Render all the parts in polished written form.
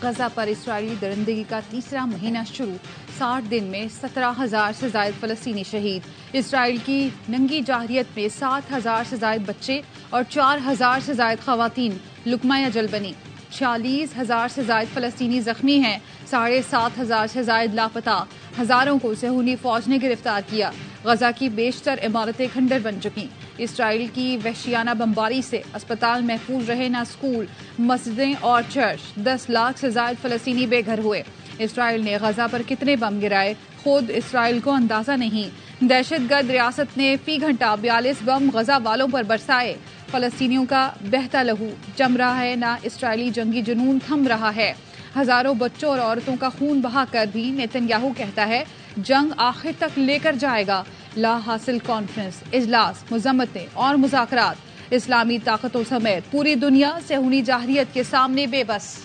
غزہ پر اسرائیلی درندگی کا تیسرا مہینہ شروع، 60 دن میں 17,000 سے زائد فلسطینی شہید۔ اسرائیل کی ننگی جارحیت میں 7,000 سے زائد بچے اور 4,000 سے زائد خواتین لقمہ اجل بنی۔ 46,000 سے زائد فلسطینی زخمی ہیں، 7,500 سے زائد لاپتہ، ہزاروں کو صہیونی فوج نے گرفتار کیا۔ غزہ کی بیشتر عمارتیں کھنڈر بن چکیں۔ اسرائیل کی وحشیانہ بمباری سے اسپتال محفوظ رہے نہ اسکول، مسجدیں اور چرچ۔ 10 لاکھ سے زائد فلسطینی بے گھر ہوئے۔ اسرائیل نے غزہ پر کتنے بم گرائے، خود اسرائیل کو اندازہ نہیں۔ دہشت گرد ریاست نے فی گھنٹہ 42 بم غزہ والوں پر برسائے۔ فلسطینیوں کا بہتا لہو جم رہا ہے، نہ اسرائیلی جنگی جنون تھم رہا ہے۔ ہزاروں بچوں اور عورتوں کا خون بہا کر بھی نیتن یاہو کہتا ہے جنگ آخر تک لے کر جائے گا۔ لا حاصل کانفرنس، اجلاس، مذمتیں اور مذاکرات، اسلامی طاقتوں سمیت پوری دنیا صہیونی جارحیت کے سامنے بے بس۔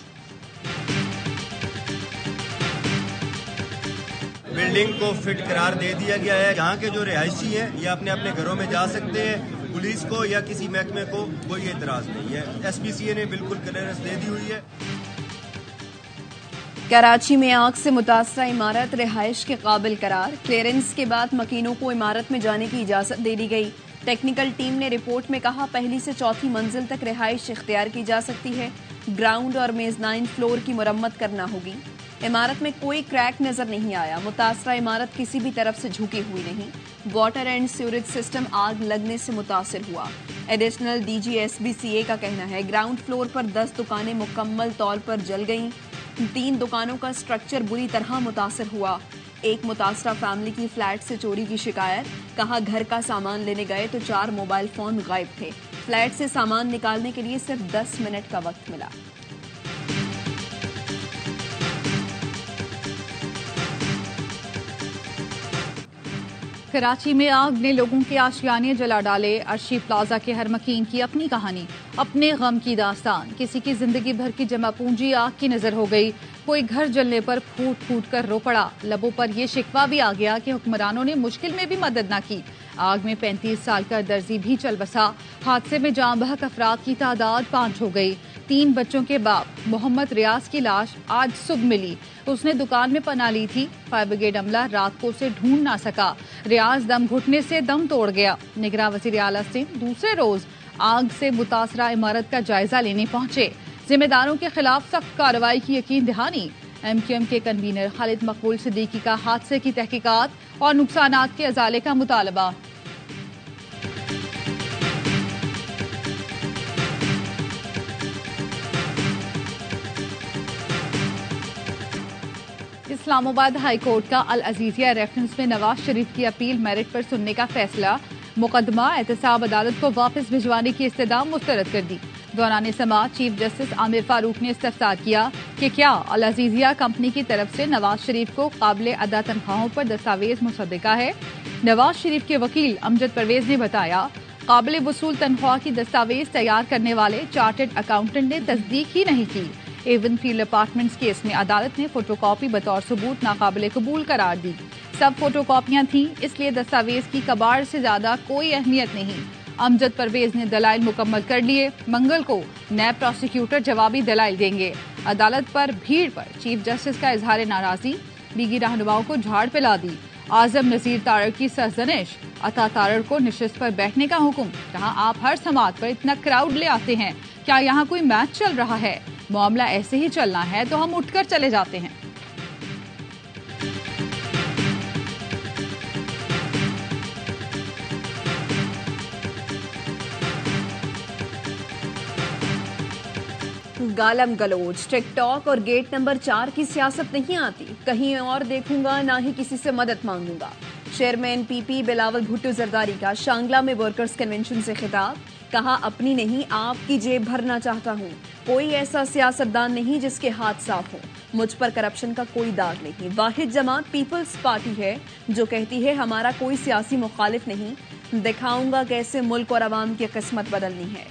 بلڈنگ کو فٹ قرار دے دیا گیا ہے۔ یہاں کے جو رہائشی ہیں یہ اپنے اپنے گھروں میں جا سکتے ہیں۔ پولیس کو یا کسی محکمے کو کوئی اعتراض نہیں ہے۔ ایس پی سی اے نے بالکل کلیئرنس دے دی ہوئی ہے۔ کراچی میں آگ سے متاثرہ عمارت رہائش کے قابل قرار، کلیئرنس کے بعد مکینوں کو عمارت میں جانے کی اجازت دے دی گئی۔ ٹیکنیکل ٹیم نے رپورٹ میں کہا پہلی سے چوتھی منزل تک رہائش اختیار کی جا سکتی ہے۔ گراؤنڈ اور میزنائن فلور کی مرمت کرنا ہوگی۔ عمارت میں کوئی کریک نظر نہیں آیا۔ متاثرہ عمارت کسی بھی طرف سے جھکی ہوئی نہیں۔ واٹر اینڈ سیوریج سسٹم آگ لگنے سے متاثر ہوا۔ Additional D G S B C A کا کہنا ہے گراؤنڈ فلور پر 10 دکانیں مکمل طور پر جل گئیں۔ 3 دکانوں کا سٹرکچر بری طرح متاثر ہوا۔ ایک متاثرہ فیملی کی فلیٹ سے چوری کی شکایت، کہا گھر کا سامان لینے گئے تو 4 موبائل فون غائب تھے۔ فلیٹ سے سامان نکالنے کے لیے صرف 10 منٹ کا وقت ملا۔ کراچی میں آگ نے لوگوں کے آشیانے جلا ڈالے۔ عرشی پلازا کے ہر مکین کی اپنی کہانی، اپنے غم کی داستان۔ کسی کی زندگی بھر کی جمع پونجی آگ کی نظر ہو گئی، کوئی گھر جلنے پر پھوٹ پھوٹ کر رو پڑا۔ لبوں پر یہ شکوہ بھی آ گیا کہ حکمرانوں نے مشکل میں بھی مدد نہ کی۔ آگ میں 35 سال کا درزی بھی چل بسا۔ حادثے میں جاں بحق افراد کی تعداد 5 ہو گئی۔ 3 بچوں کے باپ محمد ریاض کی لاش آج صبح ملی۔ اس نے دکان میں پناہ لی تھی۔ فائر بریگیڈ عملہ رات کو اسے ڈھونڈ نہ سکا۔ ریاض دم گھٹنے سے دم توڑ گیا۔ نگراں وزیر اعلیٰ سندھ دوسرے روز آگ سے متاثرہ عمارت کا جائزہ لینے پہنچے۔ ذمہ داروں کے خلاف سخت کارروائی کی یقین دہانی۔ ایم کیو ایم کے کنوینر خالد مقبول صدیقی کا حادثے کی تحقیقات اور نقصانات کے ازالے کا مطالبہ۔ اسلام آباد ہائی کورٹ کا العزیزیہ ریفرنس میں نواز شریف کی اپیل میرٹ پر سننے کا فیصلہ۔ مقدمہ احتساب عدالت کو واپس بھجوانے کی استدعا مسترد کر دی۔ دوران سماعت چیف جسٹس عامر فاروق نے استفسار کیا کہ کیا العزیزیہ کمپنی کی طرف سے نواز شریف کو قابل ادا تنخواہوں پر دستاویز مصدقہ ہے۔ نواز شریف کے وکیل امجد پرویز نے بتایا قابل وصول تنخواہ کی دستاویز تیار کرنے والے چارٹرڈ اکاؤنٹنٹ نے تصدیق ہی نہیں کی۔ ایون فیلڈ اپارٹمنٹس کیس میں عدالت نے فوٹو کاپی بطور ثبوت ناقابل قبول قرار دی۔ سب فوٹو کاپیاں تھیں، اس لیے دستاویز کی کباڑ سے زیادہ کوئی اہمیت نہیں۔ امجد پرویز نے دلائل مکمل کر لیے۔ منگل کو نیب پروسیکیوٹر جوابی دلائل دیں گے۔ عدالت پر بھیڑ پر چیف جسٹس کا اظہار ناراضی، لیگی رہنماؤں کو جھاڑ پلا دی۔ اعظم نذیر تارڑ کی سرزنش، عطا تارڑ کو نشست پر بیٹھنے کا حکم، کہا آپ ہر سماعت پر اتنا کراؤڈ لے آتے ہیں، کیا یہاں کوئی میچ چل رہا ہے؟ معاملہ ایسے ہی چلنا ہے تو ہم اٹھ کر چلے جاتے ہیں۔ گالم گلوچ، ٹک ٹاک اور گیٹ نمبر 4 کی سیاست نہیں آتی، کہیں اور دیکھوں گا نہ ہی کسی سے مدد مانگوں گا۔ چیئرمین پی پی بلاول بھٹو زرداری کا شانگلہ میں ورکرز کنونشن سے خطاب، کہا اپنی نہیں آپ کی جیب بھرنا چاہتا ہوں، کوئی ایسا سیاستدان نہیں جس کے ہاتھ صاف ہوں، مجھ پر کرپشن کا کوئی داغ نہیں۔ واحد جماعت پیپلز پارٹی ہے جو کہتی ہے ہمارا کوئی سیاسی مخالف نہیں، دکھاؤں گا کیسے ملک اور عوام کی قسمت بدلنی ہے۔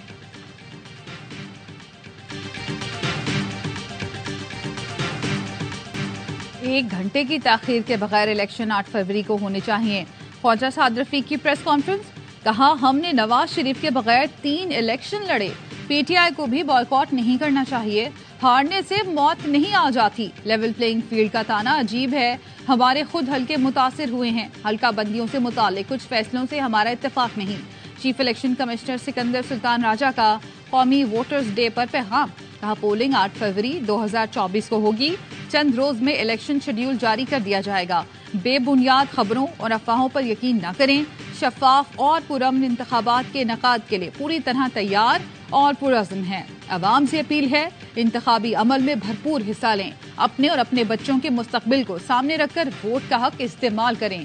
1 گھنٹے کی تاخیر کے بغیر الیکشن 8 فروری کو ہونے چاہیے۔ خواجہ سعد رفیق کی پریس کانفرنس، کہا ہم نے نواز شریف کے بغیر 3 الیکشن لڑے، پی ٹی آئی کو بھی بائیکاٹ نہیں کرنا چاہیے۔ ہارنے سے موت نہیں آ جاتی. لیول پلینگ فیلڈ کا تانا عجیب ہے. ہمارے خود حلقے متاثر ہوئے ہیں. حلقہ بندیوں سے متعلق کچھ فیصلوں سے ہمارا اتفاق نہیں. چیف الیکشن کمشنر سکندر سلطان راجہ کا قومی ووٹرز ڈے پر پیغام. کہا پولنگ 8 فروری 2024 کو ہوگی. چند روز میں الیکشن شیڈیول جاری کر دیا جائے گا. بے بنیاد خبروں اور افواہوں پر یقین نہ کریں. شفاف اور پرامن انتخابات کے انعقاد کے لیے پوری طرح تیار اور پرعزم ہیں. عوام سے اپیل ہے انتخابی عمل میں بھرپور حصہ لیں. اپنے اور اپنے بچوں کے مستقبل کو سامنے رکھ کر ووٹ کا حق استعمال کریں.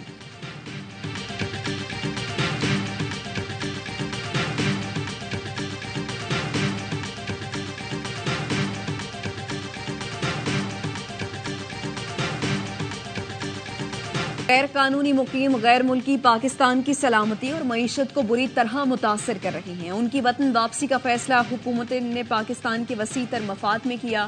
غیر قانونی مقیم غیر ملکی پاکستان کی سلامتی اور معیشت کو بری طرح متاثر کر رہے ہیں. ان کی وطن واپسی کا فیصلہ حکومت نے پاکستان کے وسیع تر مفاد میں کیا.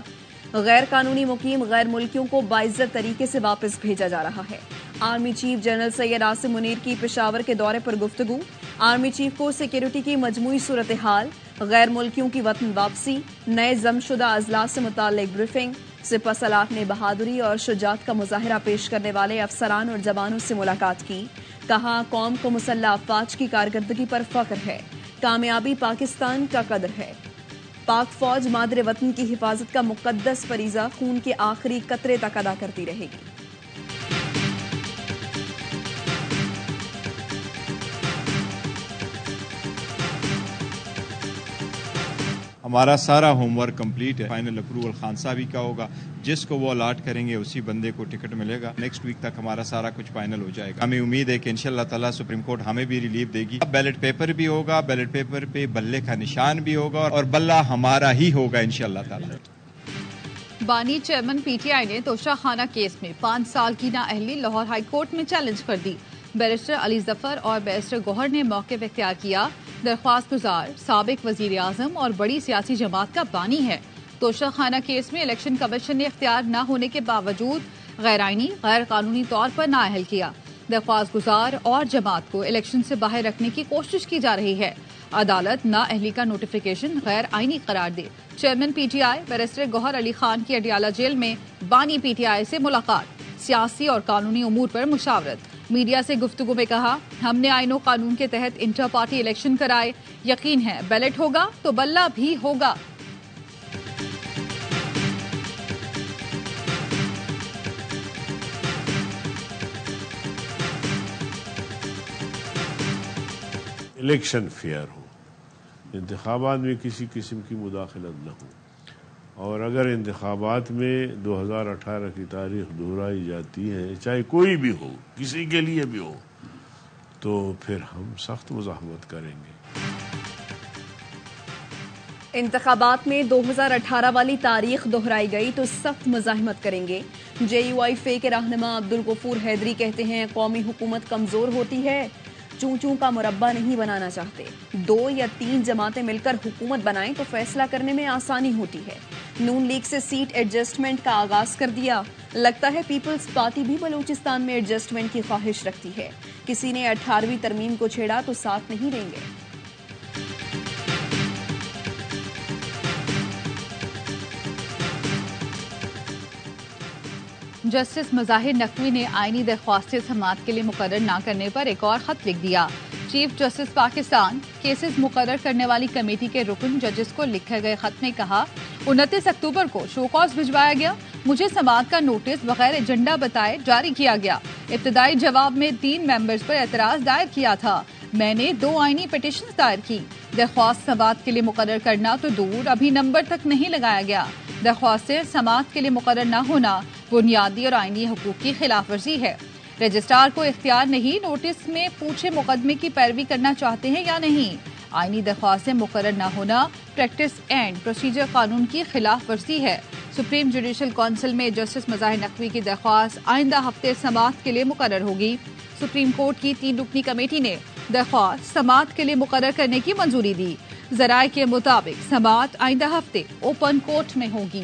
غیر قانونی مقیم غیر ملکیوں کو باعزت طریقے سے واپس بھیجا جا رہا ہے. Army chief general Syed Asim Munir کی پشاور کے دورے پر گفتگو. آرمی چیف کو سیکیورٹی کی مجموعی صورتحال، غیر ملکیوں کی وطن واپسی، نئے ضم شدہ اضلاع سے متعلق بریفنگ. سپہ سالار نے بہادری اور شجاعت کا مظاہرہ پیش کرنے والے افسران اور جوانوں سے ملاقات کی. کہا قوم کو مسلح افواج کی کارکردگی پر فخر ہے. کامیابی پاکستان کا قدر ہے. پاک فوج مادر وطن کی حفاظت کا مقدس فریضہ خون کے آخری قطرے تک ادا کرتی رہے گی. ہمارا سارا ہوم ورک کمپلیٹ ہے. فائنل اپروول خان صاحب ہی کا ہوگا. جس کو وہ الاٹ کریں گے اسی بندے کو ٹکٹ ملے گا. نیکسٹ ویک تک ہمارا سارا کچھ فائنل ہو جائے گا. ہمیں امید ہے کہ انشاءاللہ تعالیٰ سپریم کورٹ ہمیں بھی ریلیف دے گی. بیلٹ پیپر بھی ہوگا. بیلٹ پیپر پہ بلے کا نشان بھی ہوگا اور بلہ ہمارا ہی ہوگا انشاءاللہ تعالیٰ. بانی چیئرمین پی ٹی آئی نے توشہ خانہ کیس میں 5 سال کی نااہلی لاہور ہائی کورٹ میں چیلنج کر دی. بیرسٹر علی ظفر اور بیرسٹر گوہر نے موقف اختیار کیا. درخواست گزار سابق وزیر اعظم اور بڑی سیاسی جماعت کا بانی ہے. توشہ خانہ کیس میں الیکشن کمیشن نے اختیار نہ ہونے کے باوجود غیر آئینی غیر قانونی طور پر نااہل کیا. درخواست گزار اور جماعت کو الیکشن سے باہر رکھنے کی کوشش کی جا رہی ہے. عدالت نااہلی کا نوٹیفیکیشن غیر آئینی قرار دے. Chairman P T I barrister Gohar Ali Khan کی اڈیالہ جیل میں بانی پی ٹی آئی سے ملاقات. سیاسی اور قانونی امور پر مشاورت. میڈیا سے گفتگو میں کہا ہم نے آئین و قانون کے تحت انٹر پارٹی الیکشن کرائے. یقین ہے بیلٹ ہوگا تو بلہ بھی ہوگا. الیکشن فیئر ہو، انتخابات میں کسی قسم کی مداخلت نہ ہو، اور اگر انتخابات میں 2018 کی تاریخ دہرائی جاتی ہے چاہے کوئی بھی ہو، کسی کے لیے بھی ہو، تو پھر ہم سخت مزاحمت کریں گے. انتخابات میں 2018 والی تاریخ دہرائی گئی تو سخت مزاحمت کریں گے. جے یو آئی فے کے رہنما عبدالغفور حیدری کہتے ہیں قومی حکومت کمزور ہوتی ہے، چوں چوں کا مربع نہیں بنانا چاہتے. 2 یا 3 جماعتیں مل کر حکومت بنائیں تو فیصلہ کرنے میں آسانی ہوتی ہے. نون لیگ سے سیٹ ایڈجسٹمنٹ کا آغاز کر دیا. لگتا ہے پیپلز پارٹی بھی بلوچستان میں ایڈجسٹمنٹ کی خواہش رکھتی ہے. کسی نے 18ویں ترمیم کو چھیڑا تو ساتھ نہیں دیں گے. جسٹس مظاہر نقوی نے آئینی درخواستیں سماعت کے لیے مقرر نہ کرنے پر ایک اور خط لکھ دیا. چیف جسٹس پاکستان کیسز مقرر کرنے والی کمیٹی کے رکن ججز کو لکھے گئے خط میں کہا 29 اکتوبر کو شو کاز بھجوایا گیا. مجھے سماعت کا نوٹس بغیر ایجنڈا بتائے جاری کیا گیا. ابتدائی جواب میں 3 ممبرز پر اعتراض دائر کیا تھا. میں نے 2 آئینی پٹیشنز دائر کی. درخواست سماعت کے لیے مقرر کرنا تو دور، ابھی نمبر تک نہیں لگایا گیا. درخواستیں سماعت کے لیے مقرر نہ ہونا بنیادی اور آئینی حقوق کی خلاف ورزی ہے. رجسٹرار کو اختیار نہیں نوٹس میں پوچھے مقدمے کی پیروی کرنا چاہتے ہیں یا نہیں. آئینی درخواستیں مقرر نہ ہونا پریکٹس اینڈ پروسیجر قانون کی خلاف ورزی ہے. سپریم جوڈیشل کونسل میں جسٹس مظاہر نقوی کی درخواست آئندہ ہفتے سماعت کے لیے مقرر ہوگی. سپریم کورٹ کی 3 رکنی کمیٹی نے درخواست سماعت کے لیے مقرر کرنے کی منظوری دی. ذرائع کے مطابق سماعت آئندہ ہفتے اوپن کورٹ میں ہوگی.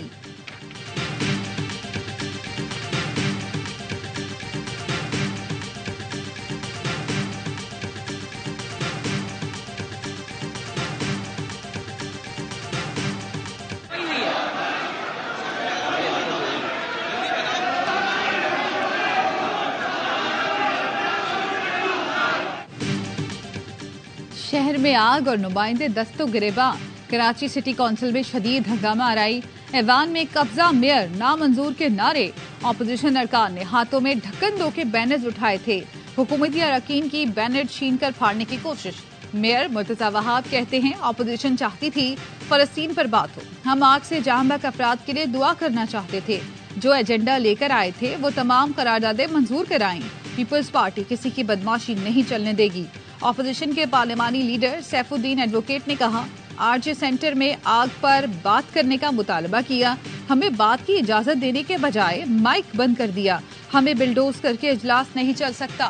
شہر میں آگ اور نمائندے دستوں گریباں، کراچی سٹی کونسل میں شدید ہنگامہ آرائی، ایوان میں قبضہ میئر نامنظور کے نعرے، اپوزیشن ارکان نے ہاتھوں میں ڈھکن دو کے بینرز اٹھائے تھے، حکومتی اراکین کی بینر چھین کر پھاڑنے کی کوشش۔ میئر مرتضی وہاب کہتے ہیں اپوزیشن چاہتی تھی فلسطین پر بات ہو، ہم آگ سے جاں بحق افراد کے لیے دعا کرنا چاہتے تھے، جو ایجنڈا لے کر آئے تھے وہ تمام قراردادیں منظور کرائیں، پیپلز پارٹی کسی کی بدماشی نہیں چلنے دے گی۔ اپوزیشن کے پارلیمانی لیڈر سیف الدین ایڈوکیٹ نے کہا آر جے سینٹر میں آگ پر بات کرنے کا مطالبہ کیا، ہمیں بات کی اجازت دینے کے بجائے مائک بند کر دیا، ہمیں بلڈوز کر کے اجلاس نہیں چل سکتا۔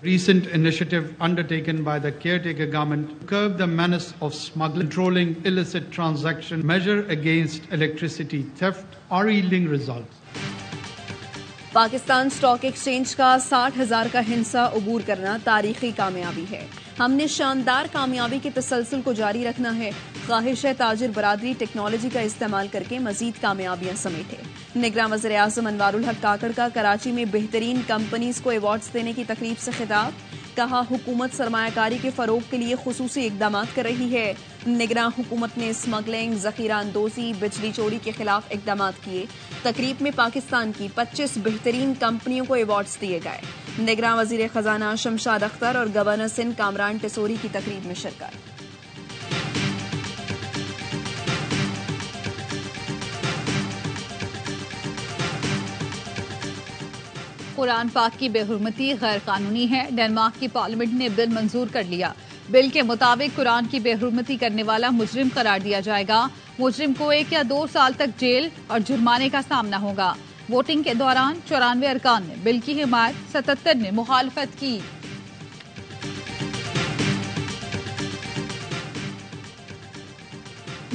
Recent initiative undertaken by the caretaker government to curb the menace of smuggling, controlling illicit transaction, measure against electricity theft are yielding results. Pakistan stock exchange کا 60,000 کا ہندسہ عبور کرنا تاریخی کامیابی ہے، ہم نے شاندار کامیابی کے تسلسل کو جاری رکھنا ہے، خواہش ہے تاجر برادری ٹیکنالوجی کا استعمال کر کے مزید کامیابیاں سمیٹے۔ نگراں وزیر اعظم انوار الحق کاکڑ کا کراچی میں بہترین کمپنیز کو ایوارڈز دینے کی تقریب سے خطاب، کہا حکومت سرمایہ کاری کے فروغ کے لیے خصوصی اقدامات کر رہی ہے، نگراں حکومت نے اسمگلنگ، ذخیرہ اندوزی، بجلی چوری کے خلاف اقدامات کیے، تقریب میں پاکستان کی 25 بہترین کمپنیوں کو ایوارڈز دیے گئے، نگراں وزیر خزانہ شمشاد اختر اور گورنر سندھ کامران ٹیسوری کی تقریب میں شرکت۔ قرآن پاک کی بے حرمتی غیر قانونی ہے، ڈنمارک کی پارلیمنٹ نے بل منظور کر لیا، بل کے مطابق قرآن کی بے حرمتی کرنے والا مجرم قرار دیا جائے گا، مجرم کو 1 یا 2 سال تک جیل اور جرمانے کا سامنا ہوگا۔ ووٹنگ کے دوران 94 ارکان نے بل کی حمایت، 77 نے مخالفت کی۔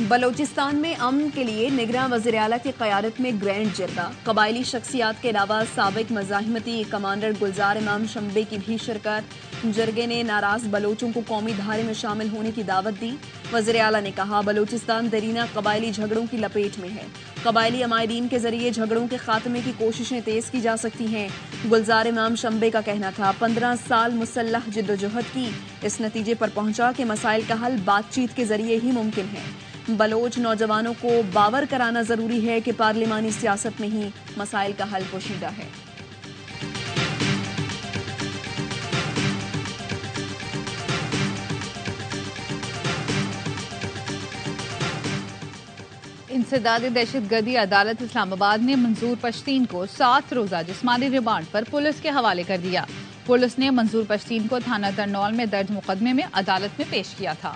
بلوچستان میں امن کے لیے نگراں وزیر اعلیٰ کی قیادت میں گرینڈ جرگہ، قبائلی شخصیات کے علاوہ سابق مزاحمتی کمانڈر گلزار امام شمبے کی بھی شرکت، جرگے نے ناراض بلوچوں کو قومی دھارے میں شامل ہونے کی دعوت دی، وزیر اعلیٰ نے کہا بلوچستان دیرینہ قبائلی جھگڑوں کی لپیٹ میں ہے، قبائلی عمائدین کے ذریعے جھگڑوں کے خاتمے کی کوششیں تیز کی جا سکتی ہیں، گلزار امام شمبے کا کہنا تھا 15 سال مسلح جدوجہد کی، اس نتیجے پر پہنچا کہ مسائل کا حل بات چیت کے ذریعے ہی ممکن ہے، بلوچ نوجوانوں کو باور کرانا ضروری ہے کہ پارلیمانی سیاست میں ہی مسائل کا حل پوشیدہ ہے۔ انسداد دہشت گردی عدالت اسلام آباد نے منظور پشتین کو 7 روزہ جسمانی ریمانڈ پر پولیس کے حوالے کر دیا، پولیس نے منظور پشتین کو تھانہ ترنول میں درج مقدمے میں عدالت میں پیش کیا تھا۔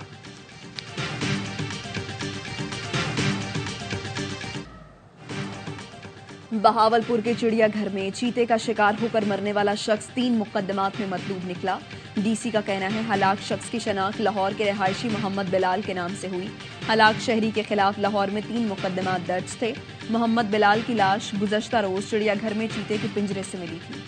بہاولپور کے چڑیا گھر میں چیتے کا شکار ہو کر مرنے والا شخص 3 مقدمات میں مطلوب نکلا، ڈی سی کا کہنا ہے ہلاک شخص کی شناخت لاہور کے رہائشی محمد بلال کے نام سے ہوئی، ہلاک شہری کے خلاف لاہور میں 3 مقدمات درج تھے، محمد بلال کی لاش گزشتہ روز چڑیا گھر میں چیتے کے پنجرے سے ملی تھی۔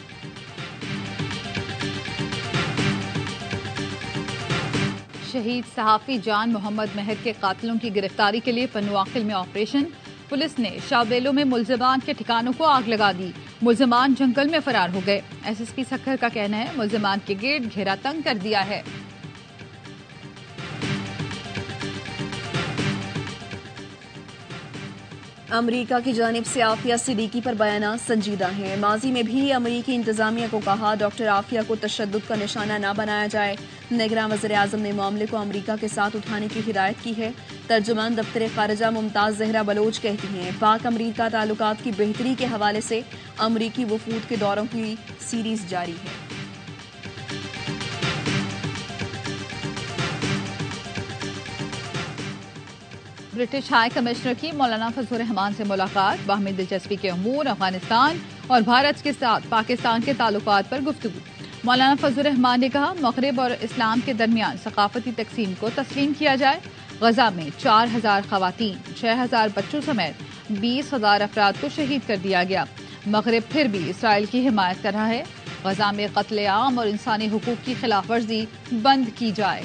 شہید صحافی جان محمد مہر کے قاتلوں کی گرفتاری کے لیے پنواکل میں آپریشن، پولیس نے شاویلو میں ملزمان کے ٹھکانوں کو آگ لگا دی، ملزمان جنگل میں فرار ہو گئے، ایس ایس پی سکھر کا کہنا ہے ملزمان کے گرد گھیرا تنگ کر دیا ہے۔ امریکہ کی جانب سے عافیہ صدیقی پر بیانات سنجیدہ ہیں، ماضی میں بھی امریکی انتظامیہ کو کہا ڈاکٹر عافیہ کو تشدد کا نشانہ نہ بنایا جائے، نگراں وزیر اعظم نے معاملے کو امریکہ کے ساتھ اٹھانے کی ہدایت کی ہے، ترجمان دفتر خارجہ ممتاز زہرا بلوچ کہتی ہیں پاک امریکہ تعلقات کی بہتری کے حوالے سے امریکی وفود کے دوروں کی سیریز جاری ہے۔ برٹش ہائی کمشنر کی مولانا فضل الرحمان سے ملاقات، باہمی دلچسپی کے امور، افغانستان اور بھارت کے ساتھ پاکستان کے تعلقات پر گفتگو۔ مولانا فضل الرحمان نے کہا مغرب اور اسلام کے درمیان ثقافتی تقسیم کو تسلیم کیا جائے، غزہ میں 4000 خواتین، 6000 بچوں سمیت 20,000 افراد کو شہید کر دیا گیا، مغرب پھر بھی اسرائیل کی حمایت کر رہا ہے، غزہ میں قتل عام اور انسانی حقوق کی خلاف ورزی بند کی جائے۔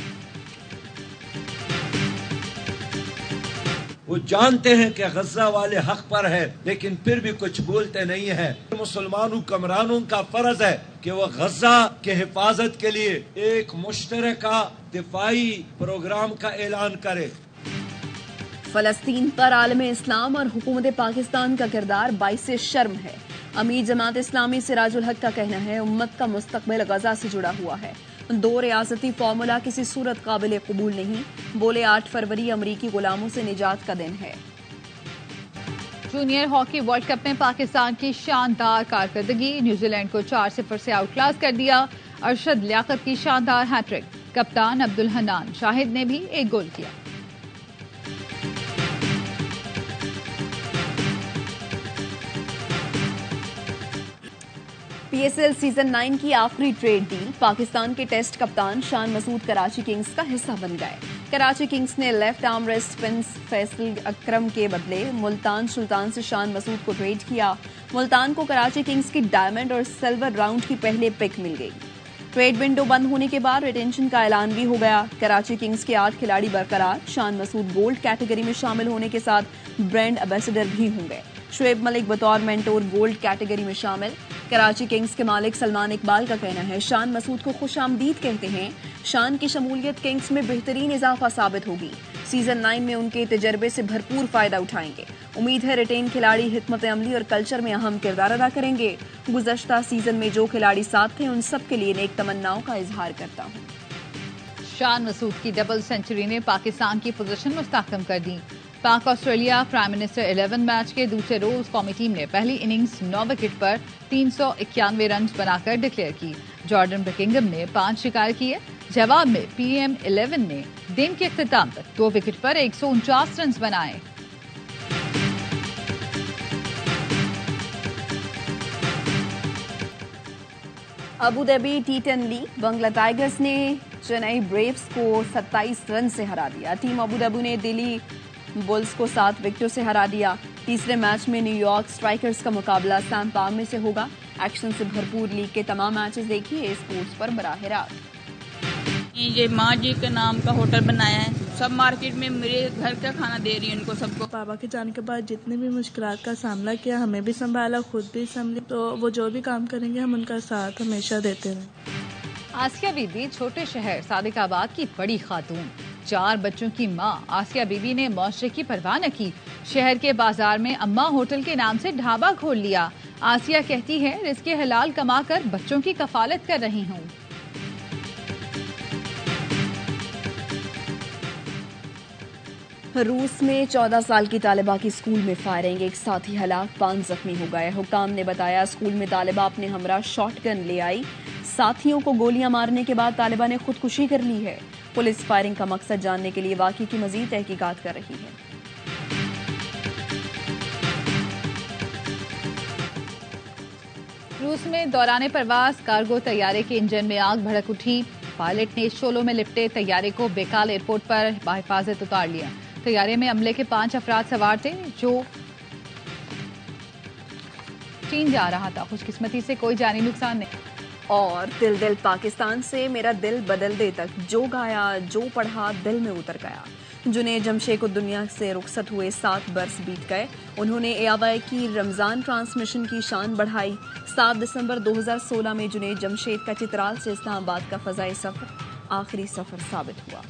وہ جانتے ہیں کہ غزہ والے حق پر ہے لیکن پھر بھی کچھ بولتے نہیں ہیں. مسلمان حکمرانوں کا فرض ہے کہ وہ غزہ کے حفاظت کے لیے ایک مشترکہ دفاعی پروگرام کا اعلان کرے. فلسطین پر عالم اسلام اور حکومت پاکستان کا کردار باعث شرم ہے. امیر جماعت اسلامی سراج الحق کا کہنا ہے امت کا مستقبل غزہ سے جڑا ہوا ہے. 2 ریاستی فارمولا کسی صورت قابل قبول نہیں. بولے 8 فروری امریکی غلاموں سے نجات کا دن ہے. جونیئر ہاکی ورلڈ کپ میں پاکستان کی شاندار کارکردگی. نیوزی لینڈ کو 4-0 سے آؤٹ کلاس کر دیا. ارشد لیاقت کی شاندار ہیٹرک. کپتان عبدالحنان شاہد نے بھی ایک گول کیا. پی ایس ایل سیزن 9 کی آخری ٹریڈ ڈیل. پاکستان کے ٹیسٹ کپتان شان مسعود کراچی کنگز کا حصہ بن گئے. کراچی کنگز نے left arm wrist spin Faisal Akram کے بدلے ملتان سلطان سے شان مسعود کو ٹریڈ کیا. ملتان کو کراچی کنگز کی ڈائمنڈ اور سلور راؤنڈ کی پہلے پک مل گئی. ٹریڈ ونڈو بند ہونے کے بعد ریٹینشن کا اعلان بھی ہو گیا. کراچی کنگز کے 8 کھلاڑی برقرار. شان مسعود گولڈ کیٹیگری میں شامل ہونے کے ساتھ برانڈ ایمبیسڈر بھی ہوں گے. شعیب ملک بطور مینٹور گولڈ کیٹیگری میں شامل. کراچی کنگز کے مالک سلمان اقبال کا کہنا ہے شان مسعود کو خوش آمدید کہتے ہیں. شان کی شمولیت کنگز میں بہترین اضافہ ثابت ہوگی. سیزن 9 میں ان کے تجربے سے بھرپور فائدہ اٹھائیں گے. امید ہے ریٹین کھلاڑی حکمت عملی اور کلچر میں اہم کردار ادا کریں گے. گزشتہ سیزن میں جو کھلاڑی ساتھ تھے ان سب کے لیے نیک تمناؤں کا اظہار کرتا ہوں. شان مسعود کی ڈبل سینچری نے پاکستان کی پوزیشن مستحکم کر دی. پاک آسٹریلیا پرائم منسٹر 11 میچ کے دوسرے روز قومی ٹیم نے پہلی اننگز 9 وکٹ پر 391 رنز بنا کر ڈکلیئر کی. جارڈن بکنگم نے 5 شکار کیے. جواب میں پی ایم 11 نے دن کے اختتام تک 2 وکٹ پر 149 رنز بنائے. Abu Dhabi T10 league. Bangla Tigers نے چنئی بریوز کو 27 رن سے ہرا دیا. ٹیم ابوظہبی نے دلی بلز کو 7 وکٹوں سے ہرا دیا. تیسرے میچ میں نیو یارک اسٹرائکرز کا مقابلہ سیم پام میں سے ہوگا. ایکشن سے بھرپور لیگ کے تمام میچز دیکھیے اسپورٹس پر براہ راست. یہ ماں جی کے نام کا ہوٹل بنایا ہے. سب مارکیٹ میں میرے گھر کا کھانا دے رہی ہے ان کو سب کو. پاپا کے جانے کے بعد جتنے بھی مشکلات کا سامنا کیا ہمیں بھی سنبھالا خود بھی سنبھلی. تو وہ جو بھی کام کریں گے ہم ان کا ساتھ ہمیشہ دیتے رہیں. آسیہ بی بی چھوٹے شہر صادق آباد کی بڑی خاتون. 4 بچوں کی ماں آسیہ بی بی نے معاشرے کی پرواہ نہ کی. شہر کے بازار میں اماں ہوٹل کے نام سے ڈھابا کھول لیا. آسیہ کہتی ہے رزق حلال کما کر بچوں کی کفالت کر رہی ہوں. روس میں 14 سال کی طالبہ کی اسکول میں فائرنگ. ایک ساتھی ہلاک 5 زخمی ہو گئے. حکام نے بتایا اسکول میں طالبہ اپنے ہمراہ شاٹ گن لے آئی. ساتھیوں کو گولیاں مارنے کے بعد طالبہ نے خودکشی کر لی ہے. پولیس فائرنگ کا مقصد جاننے کے لیے واقعے کی مزید تحقیقات کر رہی ہے. روس میں دوران پرواز کارگو طیارے کے انجن میں آگ بھڑک اٹھی. پائلٹ نے شعلوں میں لپٹے طیارے کو بیکال ایئرپورٹ پر بحفاظت اتار لیا. طیارے میں عملے کے 5 افراد سوار تھے جو چین جا رہا تھا. خوش قسمتی سے کوئی جانی نقصان نہیں. اور دل دل پاکستان سے میرا دل بدل دے تک جو گایا جو پڑھا دل میں اتر گیا. جنید جمشید کو دنیا سے رخصت ہوئے 7 برس بیت گئے. انہوں نے AIY کی رمضان ٹرانسمیشن کی شان بڑھائی. 7 دسمبر 2016 میں جنید جمشید کا چترال سے اسلام آباد کا فضائی سفر آخری سفر ثابت ہوا.